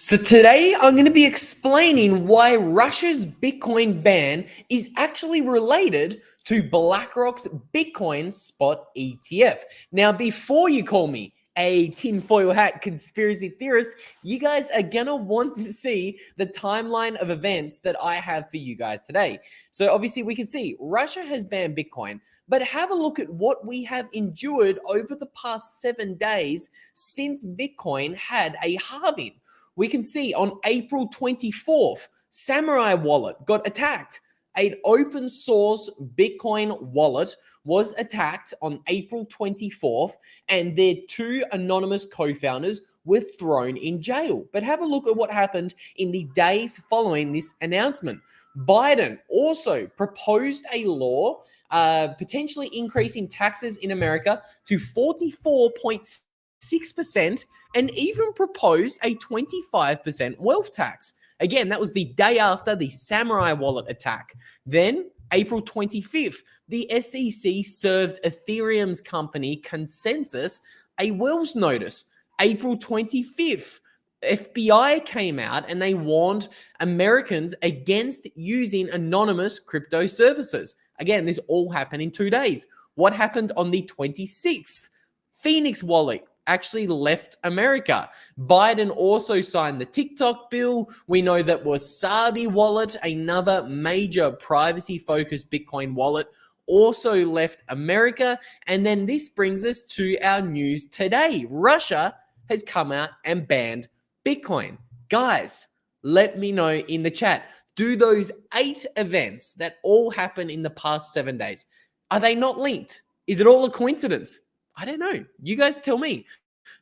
So today I'm going to be explaining why Russia's Bitcoin ban is actually related to BlackRock's Bitcoin spot ETF. Now, before you call me a tinfoil hat conspiracy theorist, you guys are going to want to see the timeline of events that I have for you guys today. So obviously we can see Russia has banned Bitcoin, but have a look at what we have endured over the past 7 days since Bitcoin had a halving. We can see on April 24th, Samurai Wallet got attacked. An open source Bitcoin wallet was attacked on April 24th, and their two anonymous co-founders were thrown in jail. But have a look at what happened in the days following this announcement. Biden also proposed a law potentially increasing taxes in America to 44.6%, and even proposed a 25% wealth tax. Again, that was the day after the Samurai Wallet attack. Then, April 25th, the SEC served Ethereum's company Consensus a Wells notice. April 25th, FBI came out and they warned Americans against using anonymous crypto services. Again, this all happened in 2 days. What happened on the 26th? Phoenix Wallet actually left America. Biden also signed the TikTok bill. We know that Wasabi Wallet, another major privacy-focused Bitcoin wallet, also left America. And then this brings us to our news today. Russia has come out and banned Bitcoin. Guys, let me know in the chat. Do those 8 events that all happened in the past 7 days, are they not linked? Is it all a coincidence? I don't know. You guys tell me.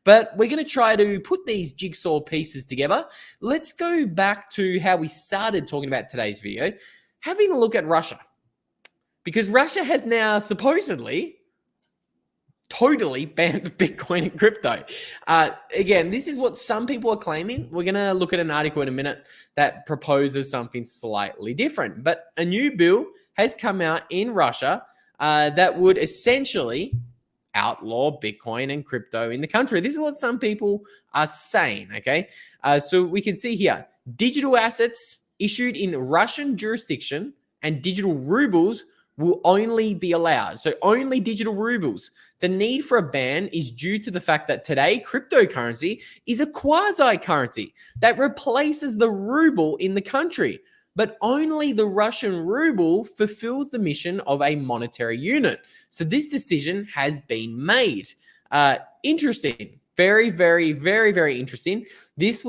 But we're going to try to put these jigsaw pieces together. Let's go back to how we started talking about today's video, having a look at Russia. Because Russia has now supposedly totally banned Bitcoin and crypto. Again, this is what some people are claiming. We're going to look at an article in a minute that proposes something slightly different. But a new bill has come out in Russia that would essentially outlaw Bitcoin and crypto in the country. This is what some people are saying, okay? So we can see here, digital assets issued in Russian jurisdiction and digital rubles will only be allowed. So only digital rubles. The need for a ban is due to the fact that today cryptocurrency is a quasi-currency that replaces the ruble in the country. But only the Russian ruble fulfills the mission of a monetary unit. So this decision has been made. Interesting. Very, very, very, very interesting. This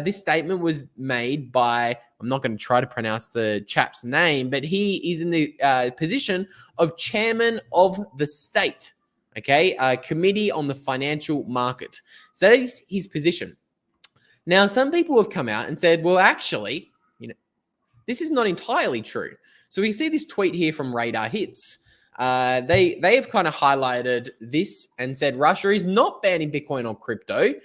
statement was made by, I'm not going to try to pronounce the chap's name, but he is in the position of chairman of the state, okay, Committee on the Financial Market. So that is his position. Now, some people have come out and said, well, actually, this is not entirely true. So we see this tweet here from Radar Hits. They have kind of highlighted this and said Russia is not banning Bitcoin or crypto,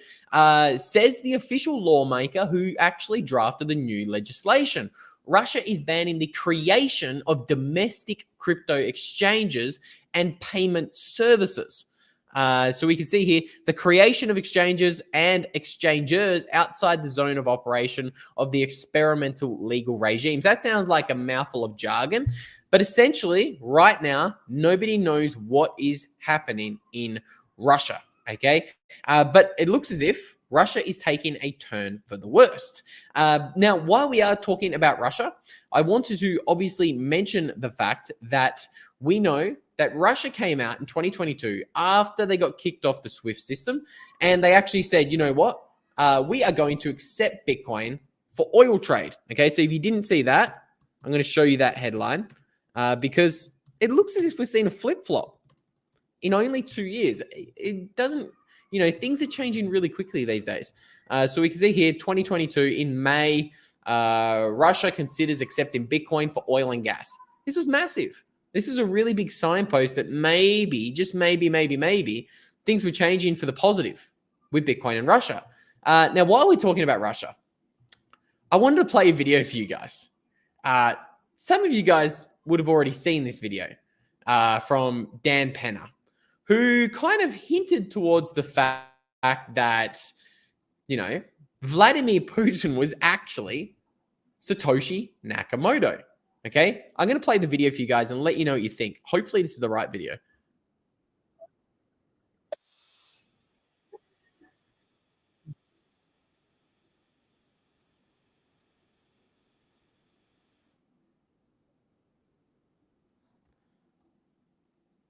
says the official lawmaker who actually drafted the new legislation. Russia is banning the creation of domestic crypto exchanges and payment services. So we can see here the creation of exchanges and exchangers outside the zone of operation of the experimental legal regimes. That sounds like a mouthful of jargon, but essentially right now, nobody knows what is happening in Russia, okay? But it looks as if Russia is taking a turn for the worst. Now, while we are talking about Russia, I wanted to obviously mention the fact that we know that Russia came out in 2022 after they got kicked off the SWIFT system, and they actually said, you know what, we are going to accept Bitcoin for oil trade. Okay, so if you didn't see that, I'm going to show you that headline because it looks as if we're seeing a flip-flop in only 2 years. It doesn't, things are changing really quickly these days. So we can see here, 2022 in May, Russia considers accepting Bitcoin for oil and gas. This was massive. This is a really big signpost that maybe, just maybe, things were changing for the positive with Bitcoin and Russia. Now, while we're talking about Russia, I wanted to play a video for you guys. Some of you guys would have already seen this video from Dan Penna, who kind of hinted towards the fact that, Vladimir Putin was actually Satoshi Nakamoto. Okay, I'm going to play the video for you guys and let you know what you think. Hopefully this is the right video.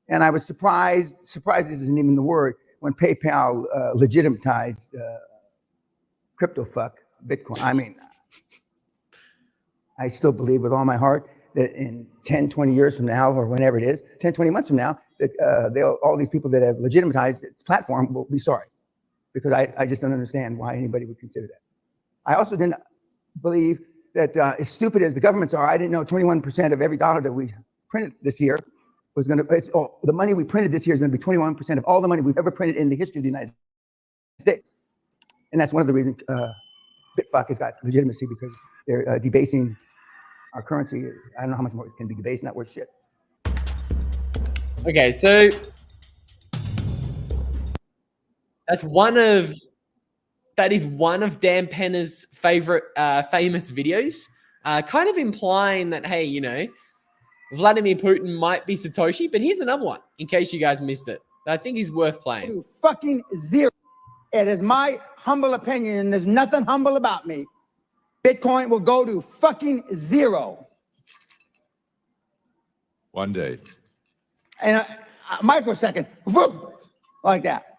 And I was surprised isn't even the word, when PayPal legitimatized crypto fuck Bitcoin. I mean, I still believe with all my heart that in 10, 20 years from now, or whenever it is, 10, 20 months from now, that all these people that have legitimatized its platform will be sorry, because I just don't understand why anybody would consider that. I also didn't believe that as stupid as the governments are, I didn't know 21% of every dollar that we printed this year was going to, the money we printed this year is going to be 21% of all the money we've ever printed in the history of the United States. And that's one of the reasons BitFuck has got legitimacy, because they're debasing our currency. I don't know how much more it can be debased, not worth shit. Okay, so that is one of Dan Penna's favorite famous videos, kind of implying that, hey, you know, Vladimir Putin might be Satoshi. But here's another one, in case you guys missed it, that I think is worth playing. Fucking zero. It is my humble opinion, and there's nothing humble about me. Bitcoin will go to fucking zero. One day. And a microsecond, whoop, like that.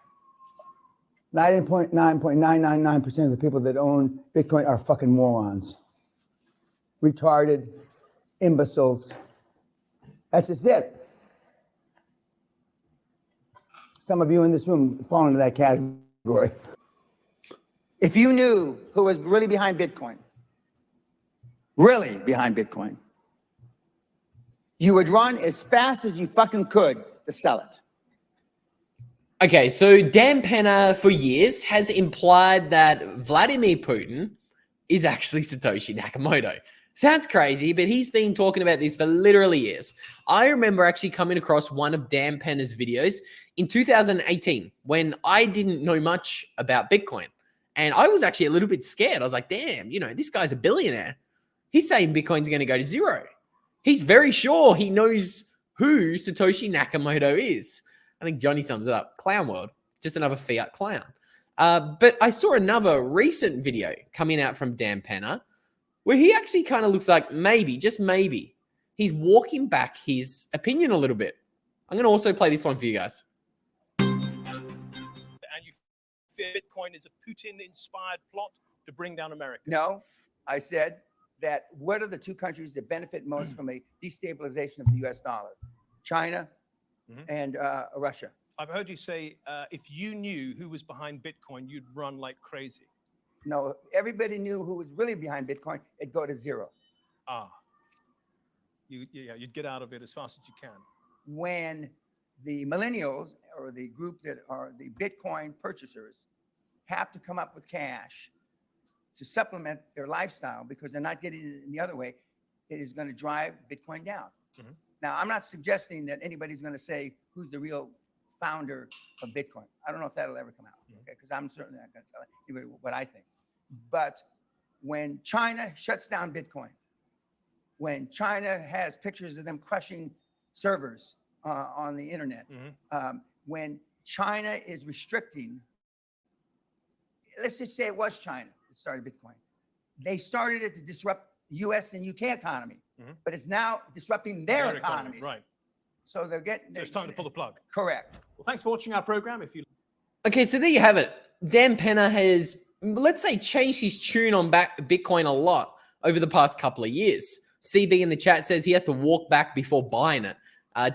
99.999% of the people that own Bitcoin are fucking morons. Retarded imbeciles. That's just it. Some of you in this room fall into that category. If you knew who was really behind Bitcoin, you would run as fast as you fucking could to sell it. Okay, so Dan Penna for years has implied that Vladimir Putin is actually Satoshi Nakamoto. Sounds crazy, but he's been talking about this for literally years. I remember actually coming across one of Dan Penna's videos in 2018 when I didn't know much about Bitcoin. And I was actually a little bit scared. I was like, damn, you know, this guy's a billionaire. He's saying Bitcoin's going to go to zero. He's very sure he knows who Satoshi Nakamoto is. I think Johnny sums it up. Clown world, just another fiat clown. But I saw another recent video coming out from Dan Penna where he actually kind of looks like maybe, just maybe, he's walking back his opinion a little bit. I'm going to also play this one for you guys. And you fear Bitcoin is a Putin-inspired plot to bring down America? No, I said that what are the two countries that benefit most from a destabilization of the US dollar? China and Russia. I've heard you say if you knew who was behind Bitcoin, you'd run like crazy. No, if everybody knew who was really behind Bitcoin, it'd go to zero. You'd get out of it as fast as you can. When the millennials, or the group that are the Bitcoin purchasers, have to come up with cash to supplement their lifestyle because they're not getting it in the other way, it is going to drive Bitcoin down. Now, I'm not suggesting that anybody's going to say who's the real founder of Bitcoin. I don't know if that'll ever come out, okay? Because I'm certainly not going to tell anybody what I think. But when China shuts down Bitcoin, when China has pictures of them crushing servers on the internet, when China is restricting, let's just say it was China that started Bitcoin. They started it to disrupt the US and UK economy, but it's now disrupting their economy. Right. So they're getting. So it's time to pull the plug. Correct. Well, thanks for watching our program. Okay, so there you have it. Dan Penna has, let's say, changed his tune on Bitcoin a lot over the past couple of years. CB in the chat says he has to walk back before buying it.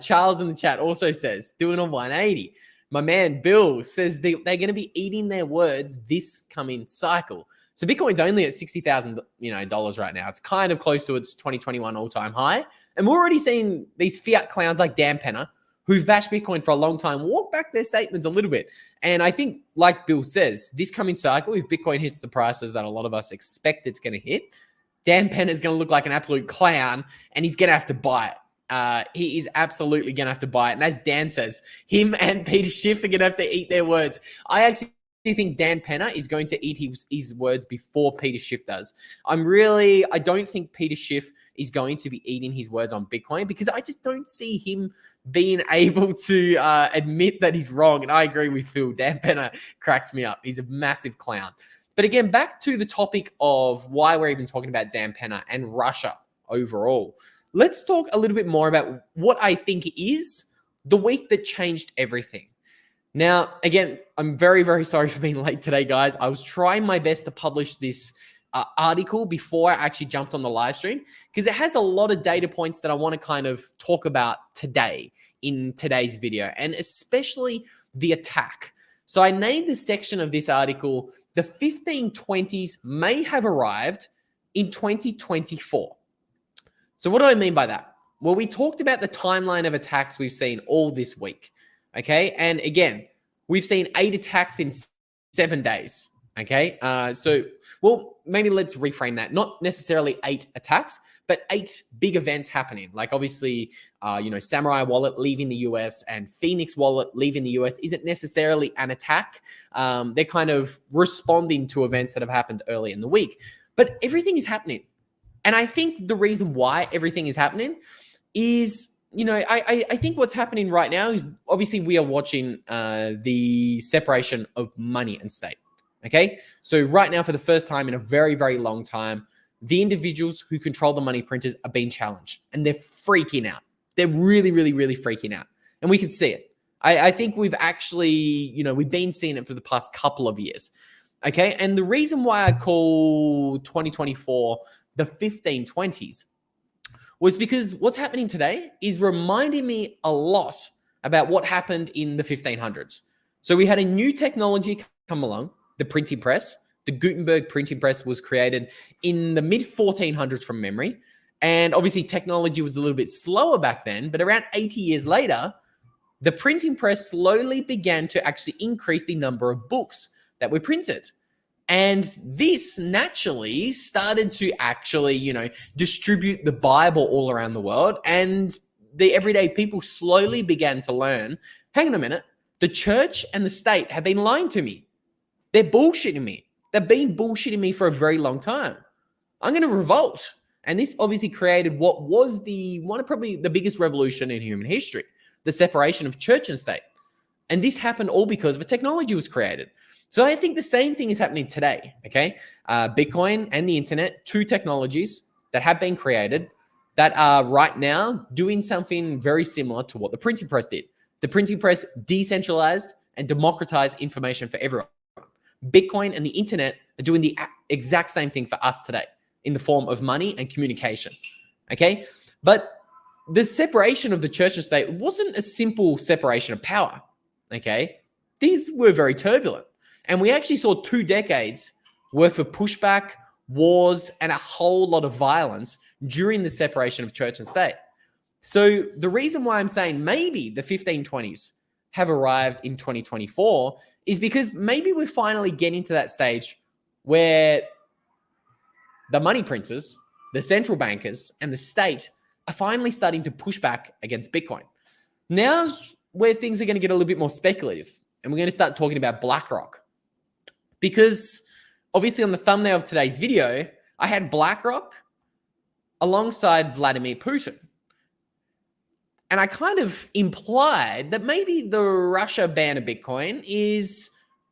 Charles in the chat also says doing a 180. My man Bill says they're going to be eating their words this coming cycle. So Bitcoin's only at $60,000, dollars right now. It's kind of close to its 2021 all-time high. And we're already seeing these fiat clowns like Dan Penna, who've bashed Bitcoin for a long time, walk back their statements a little bit. And I think, like Bill says, this coming cycle, if Bitcoin hits the prices that a lot of us expect it's going to hit, Dan Penna is going to look like an absolute clown, and he's going to have to buy it. He is absolutely going to have to buy it. And as Dan says, him and Peter Schiff are going to have to eat their words. I actually think Dan Penna is going to eat his words before Peter Schiff does. I don't think Peter Schiff is going to be eating his words on Bitcoin because I just don't see him being able to admit that he's wrong. And I agree with Phil. Dan Penna cracks me up. He's a massive clown. But again, back to the topic of why we're even talking about Dan Penna and Russia overall. Let's talk a little bit more about what I think is the week that changed everything. Now, again, I'm very, very sorry for being late today, guys. I was trying my best to publish this article before I actually jumped on the live stream because it has a lot of data points that I want to kind of talk about today in today's video, and especially the attack. So I named this section of this article, "The 1520s may have arrived in 2024. So what do I mean by that? Well, we talked about the timeline of attacks we've seen all this week, okay? And again, we've seen 8 attacks in 7 days, okay? Well, maybe let's reframe that. Not necessarily 8 attacks, but 8 big events happening. Like obviously, Samurai Wallet leaving the US and Phoenix Wallet leaving the US isn't necessarily an attack. They're kind of responding to events that have happened early in the week. But everything is happening. And I think the reason why everything is happening is, I think what's happening right now is obviously we are watching the separation of money and state. Okay. So right now, for the first time in a very, very long time, the individuals who control the money printers are being challenged and they're freaking out. They're really, really, really freaking out. And we can see it. I think we've actually, we've been seeing it for the past couple of years. Okay. And the reason why I call 2024 the 1520s was because what's happening today is reminding me a lot about what happened in the 1500s. So we had a new technology come along, the printing press. The Gutenberg printing press was created in the mid 1400s from memory. And obviously technology was a little bit slower back then, but around 80 years later, the printing press slowly began to actually increase the number of books that were printed. And this naturally started to actually, distribute the Bible all around the world. And the everyday people slowly began to learn, hang on a minute, the church and the state have been lying to me. They're bullshitting me. They've been bullshitting me for a very long time. I'm going to revolt. And this obviously created what was one of probably the biggest revolution in human history, the separation of church and state. And this happened all because of a technology was created. So I think the same thing is happening today, okay? Bitcoin and the internet, 2 technologies that have been created that are right now doing something very similar to what the printing press did. The printing press decentralized and democratized information for everyone. Bitcoin and the internet are doing the exact same thing for us today in the form of money and communication, okay? But the separation of the church and state wasn't a simple separation of power, okay? These were very turbulent. And we actually saw 2 decades worth of pushback, wars, and a whole lot of violence during the separation of church and state. So the reason why I'm saying maybe the 1520s have arrived in 2024 is because maybe we're finally getting to that stage where the money printers, the central bankers, and the state are finally starting to push back against Bitcoin. Now's where things are going to get a little bit more speculative, and we're going to start talking about BlackRock. Because obviously on the thumbnail of today's video, I had BlackRock alongside Vladimir Putin. And I kind of implied that maybe the Russia ban of Bitcoin is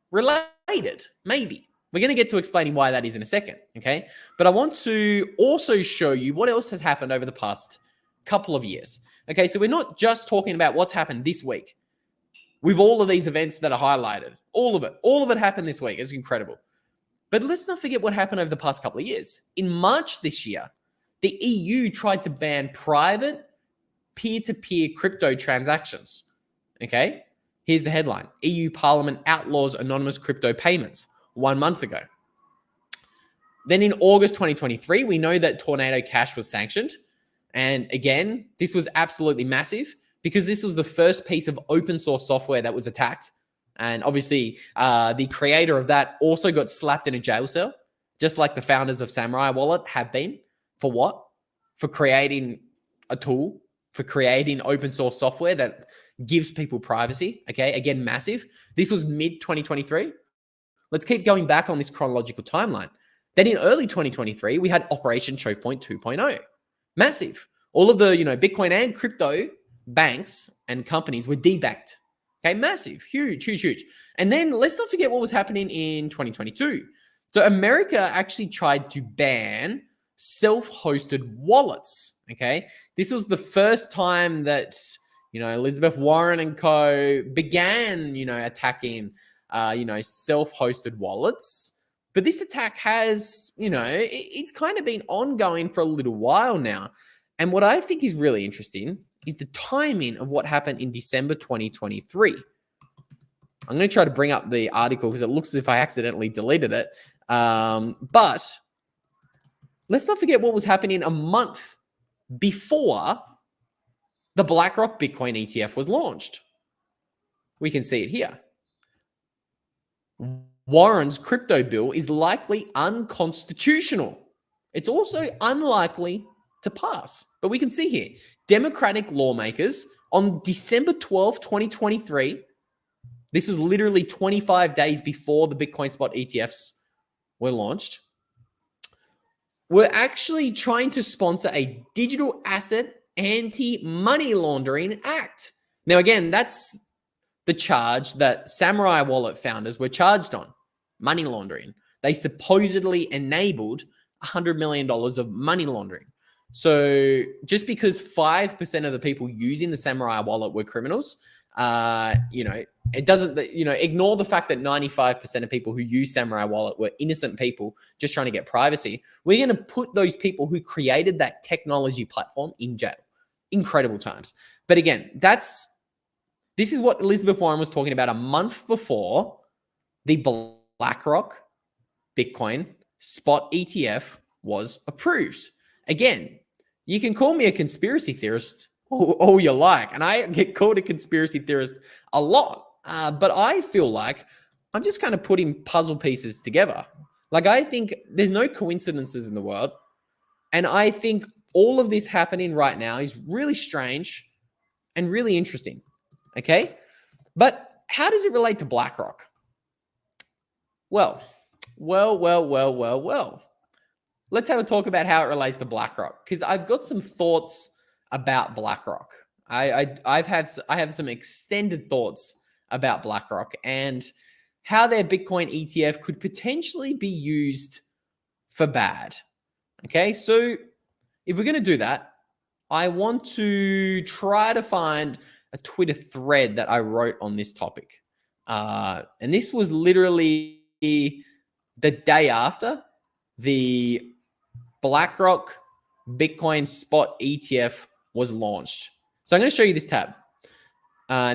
related. Maybe. We're going to get to explaining why that is in a second, okay? But I want to also show you what else has happened over the past couple of years. Okay, so we're not just talking about what's happened this week with all of these events that are highlighted. All of it happened this week. It's incredible. But let's not forget what happened over the past couple of years. In March this year, the EU tried to ban private peer-to-peer crypto transactions. Okay? Here's the headline. EU Parliament outlaws anonymous crypto payments 1 month ago. Then in August 2023, we know that Tornado Cash was sanctioned. And again, this was absolutely massive because this was the first piece of open source software that was attacked. And obviously, the creator of that also got slapped in a jail cell, just like the founders of Samurai Wallet have been. For what? For creating a tool, for creating open source software that gives people privacy. Okay, again, massive. This was mid-2023. Let's keep going back on this chronological timeline. Then in early 2023, we had Operation Choke Point 2.0. Massive. All of the, Bitcoin and crypto banks and companies were debanked. Okay, massive, huge. And then let's not forget what was happening in 2022. So America actually tried to ban self-hosted wallets. Okay, this was the first time that Elizabeth Warren and co began attacking self-hosted wallets. But this attack has it's kind of been ongoing for a little while now. And what I think is really interesting is the timing of what happened in December 2023. I'm going to try to bring up the article because it looks as if I accidentally deleted it. But let's not forget what was happening a month before the BlackRock Bitcoin ETF was launched. We can see it here. Warren's crypto bill is likely unconstitutional. It's also unlikely to pass. But we can see here, Democratic lawmakers on December 12, 2023, this was literally 25 days before the Bitcoin spot ETFs were launched, were actually trying to sponsor a digital asset anti-money laundering act. Now, again, that's the charge that Samurai Wallet founders were charged on, money laundering. They supposedly enabled $100 million of money laundering. So just because 5% of the people using the Samurai Wallet were criminals, it doesn't, ignore the fact that 95% of people who use Samurai Wallet were innocent people just trying to get privacy. We're going to put those people who created that technology platform in jail. Incredible times. But again, this is what Elizabeth Warren was talking about a month before the BlackRock Bitcoin spot ETF was approved. Again, you can call me a conspiracy theorist all you like, and I get called a conspiracy theorist a lot, but I feel like I'm just kind of putting puzzle pieces together. Like, I think there's no coincidences in the world, and I think all of this happening right now is really strange and really interesting. Okay, but how does it relate to BlackRock? Well. Let's have a talk about how it relates to BlackRock, because I've got some thoughts about BlackRock. I have some extended thoughts about BlackRock and how their Bitcoin ETF could potentially be used for bad. Okay, so if we're going to do that, I want to try to find a Twitter thread that I wrote on this topic. And this was literally the day after the BlackRock Bitcoin spot ETF was launched. So I'm going to show you this tab.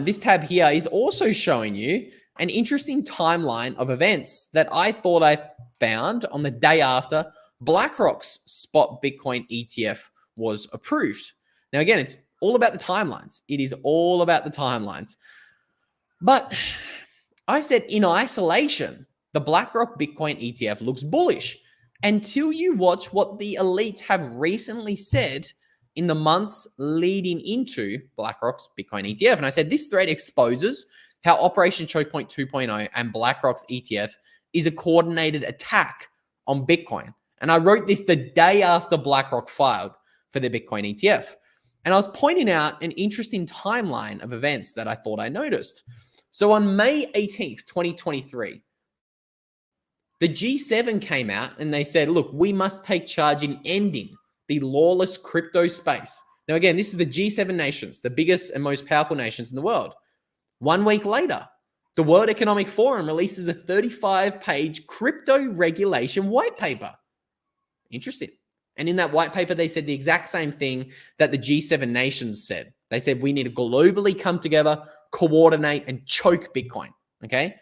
This tab here is also showing you an interesting timeline of events that I thought I found on the day after BlackRock's spot Bitcoin ETF was approved. Now, again, it's all about the timelines. It is all about the timelines. But I said in isolation, the BlackRock Bitcoin ETF looks bullish until you watch what the elites have recently said in the months leading into BlackRock's Bitcoin ETF. And I said this thread exposes how Operation Choke Point 2.0 and BlackRock's ETF is a coordinated attack on Bitcoin. And I wrote this the day after BlackRock filed for their Bitcoin ETF. And I was pointing out an interesting timeline of events that I thought I noticed. So on May 18th, 2023, the G7 came out and they said, look, we must take charge in ending the lawless crypto space. Now, again, this is the G7 nations, the biggest and most powerful nations in the world. 1 week later, the World Economic Forum releases a 35-page crypto regulation white paper. Interesting. And in that white paper, they said the exact same thing that the G7 nations said. They said we need to globally come together, coordinate, and choke Bitcoin. Okay?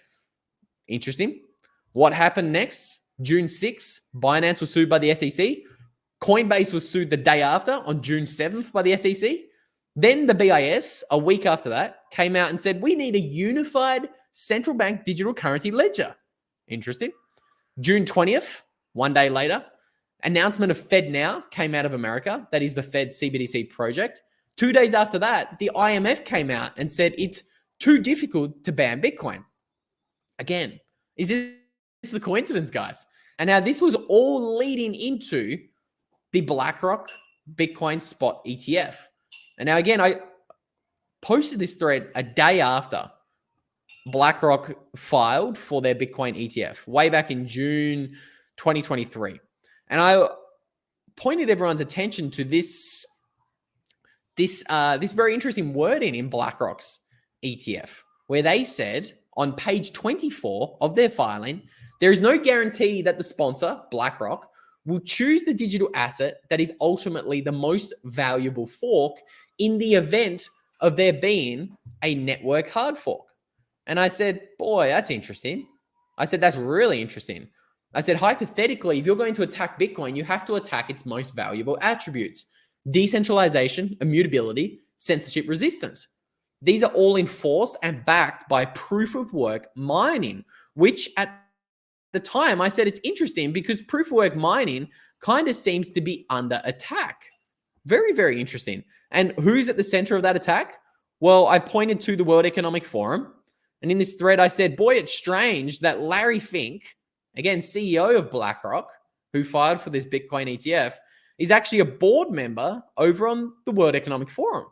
Interesting. What happened next? June 6th, Binance was sued by the SEC. Coinbase was sued the day after on June 7th by the SEC. Then the BIS, a week after that, came out and said, we need a unified central bank digital currency ledger. Interesting. June 20th, 1 day later, announcement of FedNow came out of America. That is the Fed CBDC project. 2 days after that, the IMF came out and said it's too difficult to ban Bitcoin. Again, is this is a coincidence, guys. And now this was all leading into the BlackRock Bitcoin spot ETF. And now again, I posted this thread a day after BlackRock filed for their Bitcoin ETF way back in June 2023. And I pointed everyone's attention to this very interesting wording in BlackRock's ETF, where they said on page 24 of their filing, there is no guarantee that the sponsor, BlackRock, will choose the digital asset that is ultimately the most valuable fork in the event of there being a network hard fork. And I said, boy, that's interesting. I said, that's really interesting. I said, hypothetically, if you're going to attack Bitcoin, you have to attack its most valuable attributes: decentralization, immutability, censorship resistance. These are all enforced and backed by proof of work mining, which at the time I said it's interesting because proof of work mining kind of seems to be under attack. Very, very interesting. And who's at the center of that attack? Well, I pointed to the World Economic Forum. And in this thread, I said, boy, it's strange that Larry Fink, again, CEO of BlackRock, who filed for this Bitcoin ETF, is actually a board member over on the World Economic Forum.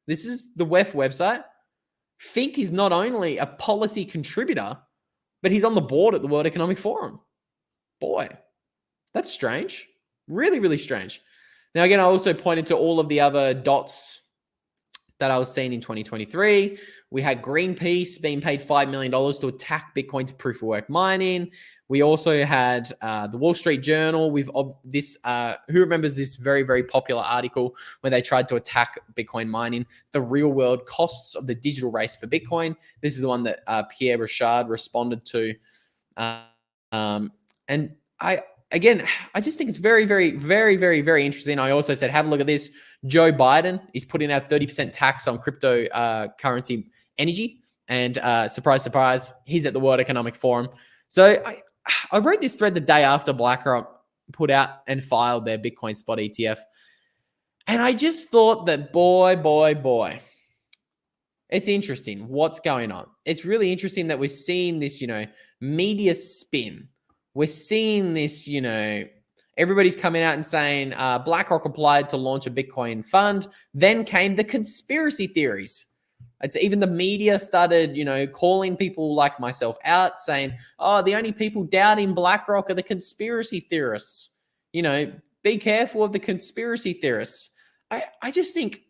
This is the WEF website. Fink is not only a policy contributor, but he's on the board at the World Economic Forum. Boy, that's strange. Really, really strange. Now, again, I also pointed to all of the other dots that I was seeing in 2023. We had Greenpeace being paid $5 million to attack Bitcoin's proof of work mining. We also had the Wall Street Journal with this, who remembers this very, very popular article where they tried to attack Bitcoin mining, the real world costs of the digital race for Bitcoin. This is the one that Pierre Richard responded to. And I just think it's very, very, very, very, very interesting. I also said, have a look at this. Joe Biden is putting out 30% tax on cryptocurrency energy. And surprise, surprise, he's at the World Economic Forum. So I wrote this thread the day after BlackRock put out and filed their Bitcoin spot ETF. And I just thought that, boy, it's interesting what's going on. It's really interesting that we're seeing this, media spin. We're seeing this, everybody's coming out and saying BlackRock applied to launch a Bitcoin fund. Then came the conspiracy theories. It's even the media started, calling people like myself out, saying, oh, the only people doubting BlackRock are the conspiracy theorists. Be careful of the conspiracy theorists. I think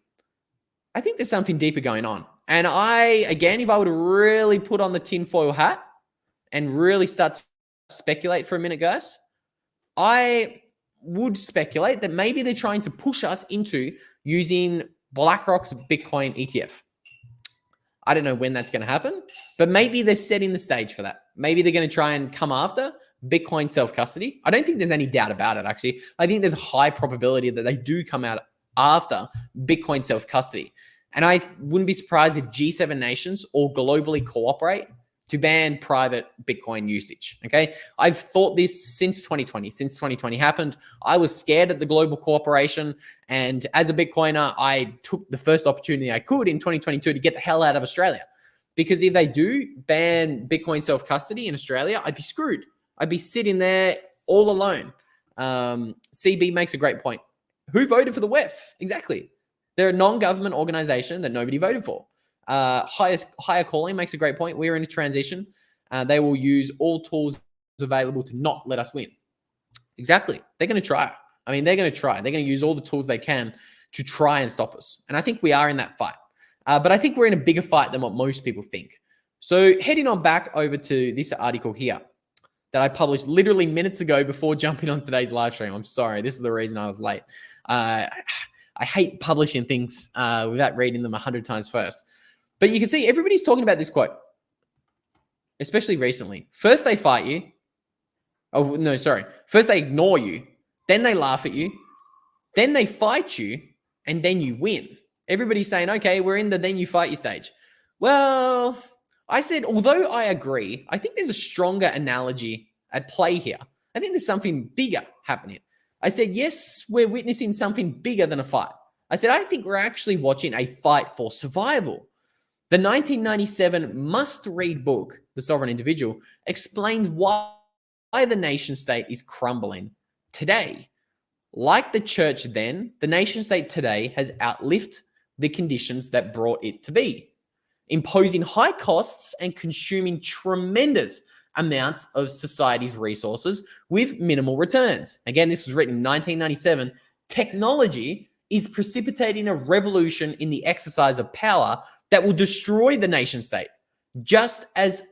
there's something deeper going on. And if I would really put on the tinfoil hat and really start to speculate for a minute, guys, I would speculate that maybe they're trying to push us into using BlackRock's Bitcoin ETF. I don't know when that's going to happen, but maybe they're setting the stage for that. Maybe they're going to try and come after Bitcoin self-custody. I don't think there's any doubt about it, actually. I think there's a high probability that they do come out after Bitcoin self-custody. And I wouldn't be surprised if G7 nations all globally cooperate to ban private Bitcoin usage, okay? I've thought this since 2020. Since 2020 happened, I was scared at the global cooperation. And as a Bitcoiner, I took the first opportunity I could in 2022 to get the hell out of Australia. Because if they do ban Bitcoin self-custody in Australia, I'd be screwed. I'd be sitting there all alone. CB makes a great point. Who voted for the WEF? Exactly. They're a non-government organization that nobody voted for. Higher Calling makes a great point. We're in a transition. They will use all tools available to not let us win. Exactly. They're going to try. They're going to try. They're going to use all the tools they can to try and stop us. And I think we are in that fight. But I think we're in a bigger fight than what most people think. So heading on back over to this article here that I published literally minutes ago before jumping on today's live stream. I'm sorry. This is the reason I was late. I hate publishing things without reading them 100 times first. But you can see everybody's talking about this quote, especially recently. First they fight you. Oh, no, sorry. First they ignore you. Then they laugh at you. Then they fight you. And then you win. Everybody's saying, okay, we're in the then you fight you stage. Well, I said, although I agree, I think there's a stronger analogy at play here. I think there's something bigger happening. I said, yes, we're witnessing something bigger than a fight. I said, I think we're actually watching a fight for survival. The 1997 must-read book, The Sovereign Individual, explains why the nation state is crumbling today. Like the church then, the nation state today has outlived the conditions that brought it to be, imposing high costs and consuming tremendous amounts of society's resources with minimal returns. Again, this was written in 1997. Technology is precipitating a revolution in the exercise of power that will destroy the nation state, just as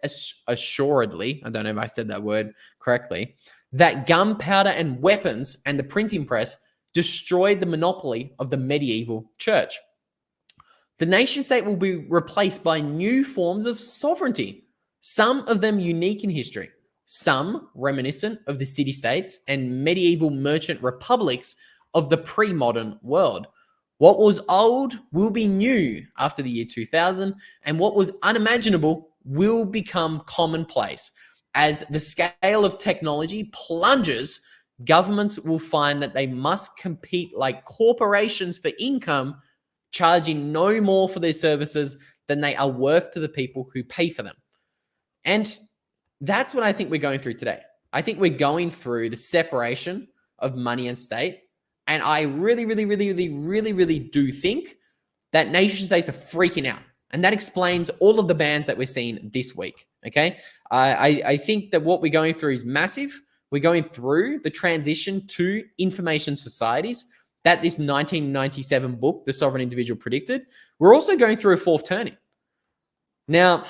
assuredly, I don't know if I said that word correctly, that gunpowder and weapons and the printing press destroyed the monopoly of the medieval church. The nation state will be replaced by new forms of sovereignty, some of them unique in history, some reminiscent of the city-states and medieval merchant republics of the pre-modern world. What was old will be new after the year 2000, and what was unimaginable will become commonplace. As the scale of technology plunges, governments will find that they must compete like corporations for income, charging no more for their services than they are worth to the people who pay for them. And that's what I think we're going through today. I think we're going through the separation of money and state. And I really do think that nation states are freaking out. And that explains all of the bans that we're seeing this week. Okay. I think that what we're going through is massive. We're going through the transition to information societies that this 1997 book, The Sovereign Individual, predicted. We're also going through a fourth turning. Now,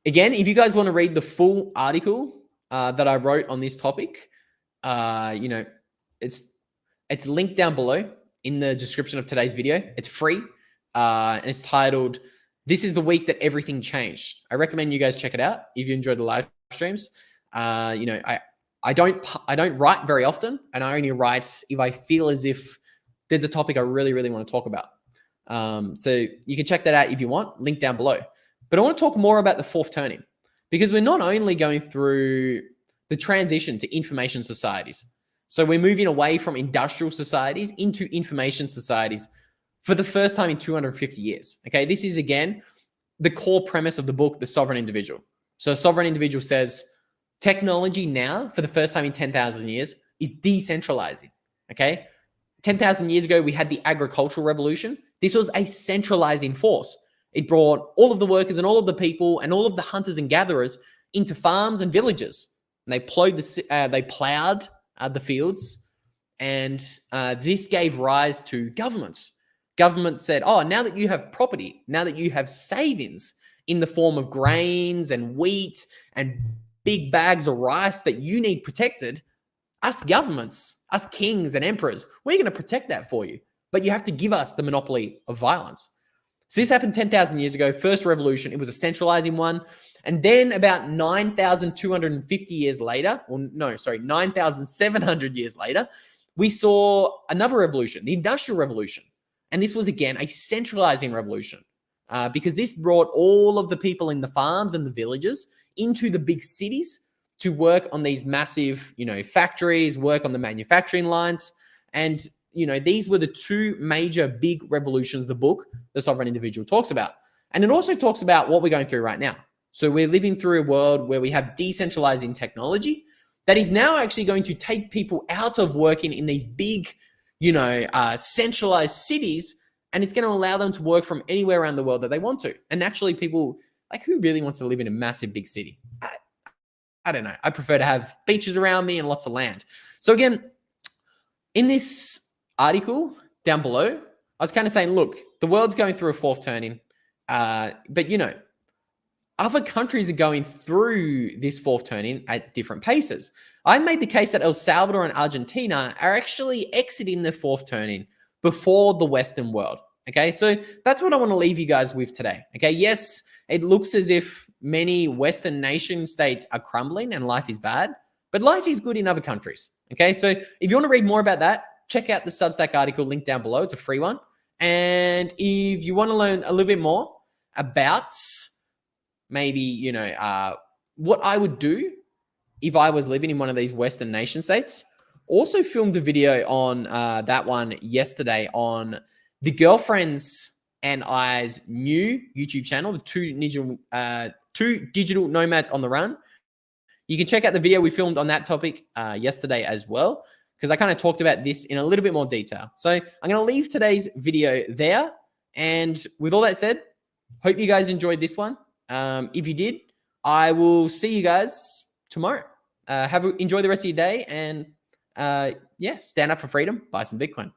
again, if you guys want to read the full article that I wrote on this topic, it's linked down below in the description of today's video. It's free, and it's titled, "This is the week that everything changed." I recommend you guys check it out if you enjoy the live streams. I don't write very often, and I only write if I feel as if there's a topic I really want to talk about. So you can check that out if you want, link down below. But I want to talk more about the fourth turning, because we're not only going through the transition to information societies. So we're moving away from industrial societies into information societies for the first time in 250 years. Okay, this is, again, the core premise of the book, The Sovereign Individual. So a sovereign individual says, technology now, for the first time in 10,000 years, is decentralizing, okay? 10,000 years ago, we had the agricultural revolution. This was a centralizing force. It brought all of the workers and all of the people and all of the hunters and gatherers into farms and villages. And they plowed the fields, and this gave rise to governments. Governments said, oh, now that you have property, now that you have savings in the form of grains and wheat and big bags of rice that you need protected, us governments, us kings and emperors, we're going to protect that for you. But you have to give us the monopoly of violence. So this happened 10,000 years ago, first revolution. It was a centralizing one. And then about 9,250 years later, 9,700 years later, we saw another revolution, the Industrial Revolution. And this was, again, a centralizing revolution because this brought all of the people in the farms and the villages into the big cities to work on these massive, factories, work on the manufacturing lines. And, these were the two major big revolutions the book, The Sovereign Individual, talks about. And it also talks about what we're going through right now. So we're living through a world where we have decentralizing technology that is now actually going to take people out of working in these big, centralized cities, and it's going to allow them to work from anywhere around the world that they want to. And naturally, people, like, who really wants to live in a massive big city? I don't know. I prefer to have beaches around me and lots of land. So again, in this article down below, I was kind of saying, look, the world's going through a fourth turning, but other countries are going through this fourth turning at different paces. I made the case that El Salvador and Argentina are actually exiting the fourth turning before the Western world. Okay, so that's what I want to leave you guys with today. Okay, yes, it looks as if many Western nation states are crumbling and life is bad, but life is good in other countries. Okay, so if you want to read more about that, check out the Substack article linked down below. It's a free one. And if you want to learn a little bit more about maybe, what I would do if I was living in one of these Western nation states, also filmed a video on that one yesterday on the Girlfriends and I's new YouTube channel, the two digital nomads on the run. You can check out the video we filmed on that topic yesterday as well, because I kind of talked about this in a little bit more detail. So I'm going to leave today's video there. And with all that said, hope you guys enjoyed this one. If you did, I will see you guys tomorrow. Enjoy the rest of your day, and yeah, stand up for freedom, buy some Bitcoin.